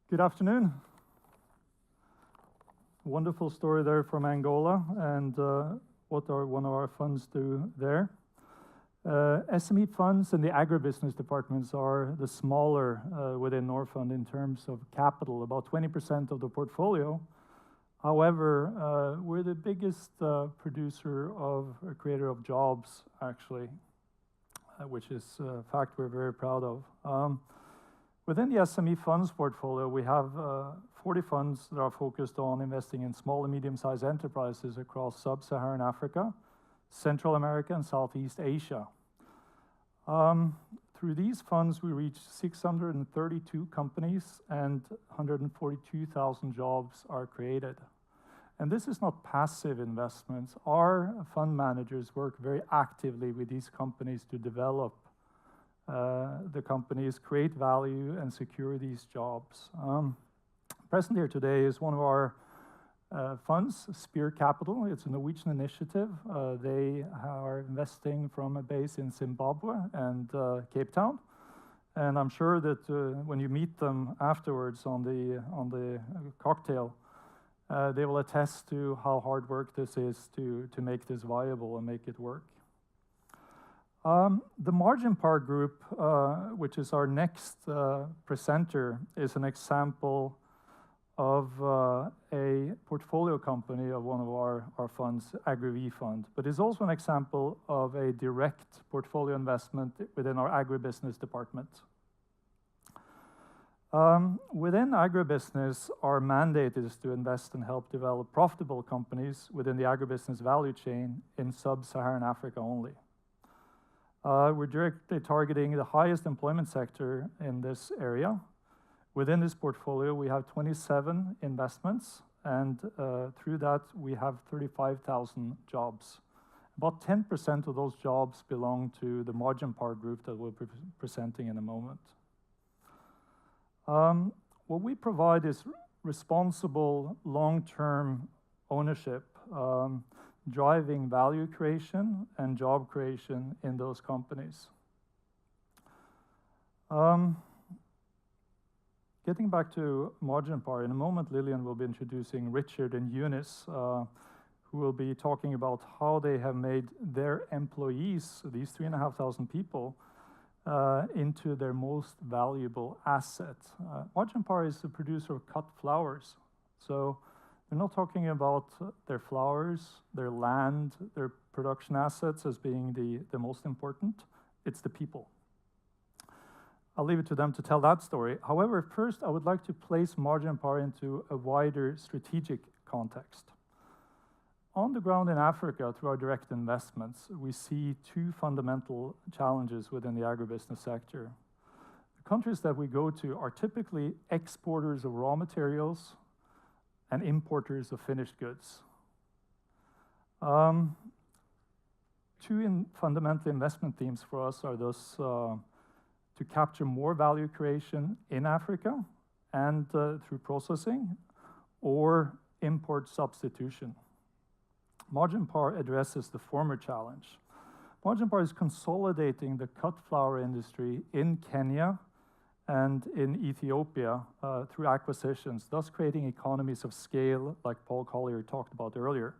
Good afternoon. Wonderful story there from Angola and what one of our funds do there. SME funds and the agribusiness departments are the smaller within Norfund in terms of capital, about 20% of the portfolio. However, we're the biggest producer of or creator of jobs, actually, which is a fact we're very proud of. Within the SME funds portfolio, we have 40 funds that are focused on investing in small and medium-sized enterprises across sub-Saharan Africa, Central America, and Southeast Asia. Through these funds, we reach 632 companies and 142,000 jobs are created. And this is not passive investments. Our fund managers work very actively with these companies to develop the companies, create value, and secure these jobs. Present here today is one of our funds, Spear Capital. It's a Norwegian initiative. They are investing from a base in Zimbabwe and Cape Town. And I'm sure that when you meet them afterwards on the cocktail, they will attest to how hard work this is to make this viable and make it work. The Marginpower group, which is our next presenter, is an example of a portfolio company of one of our funds, AgriV Fund, but is also an example of a direct portfolio investment within our agribusiness department. Within agribusiness, our mandate is to invest and help develop profitable companies within the agribusiness value chain in sub-Saharan Africa only. We're directly targeting the highest employment sector in this area. Within this portfolio, we have 27 investments, and through that, we have 35,000 jobs. About 10% of those jobs belong to the Marginpower group that we'll be presenting in a moment. What we provide is responsible long-term ownership, driving value creation and job creation in those companies. Getting back to Marginpower, in a moment Lillian will be introducing Richard and Eunice, who will be talking about how they have made their employees, these 3,500 people, into their most valuable asset. Marginpower is a producer of cut flowers, so we're not talking about their flowers, their land, their production assets as being the most important. It's the people. I'll leave it to them to tell that story. However, first, I would like to place Marginpower into a wider strategic context. On the ground in Africa, through our direct investments, we see two fundamental challenges within the agribusiness sector. The countries that we go to are typically exporters of raw materials and importers of finished goods. Two fundamental investment themes for us are thus to capture more value creation in Africa and through processing or import substitution. Marginpower addresses the former challenge. Marginpower is consolidating the cut flower industry in Kenya and in Ethiopia through acquisitions, thus creating economies of scale like Paul Collier talked about earlier.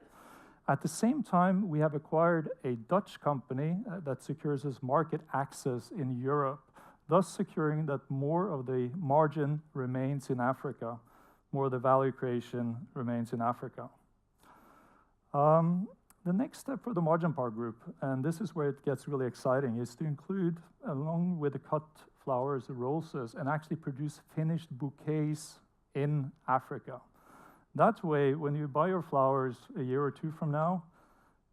At the same time, we have acquired a Dutch company that secures us market access in Europe, thus securing that more of the margin remains in Africa, more of the value creation remains in Africa. The next step for the Marginpower group, and this is where it gets really exciting, is to include, along with the cut flowers, the roses, and actually produce finished bouquets in Africa. That way, when you buy your flowers a year or two from now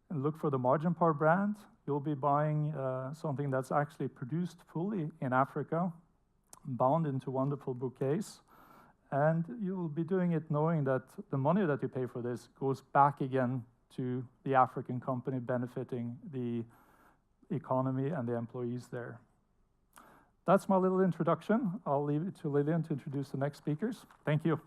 and look for the Marginpower brand, you'll be buying something that's actually produced fully in Africa, bound into wonderful bouquets, and you'll be doing it knowing that the money that you pay for this goes back again to the African company, benefiting the economy and the employees there. That's my little introduction. I'll leave it to Lillian to introduce the next speakers. Thank you.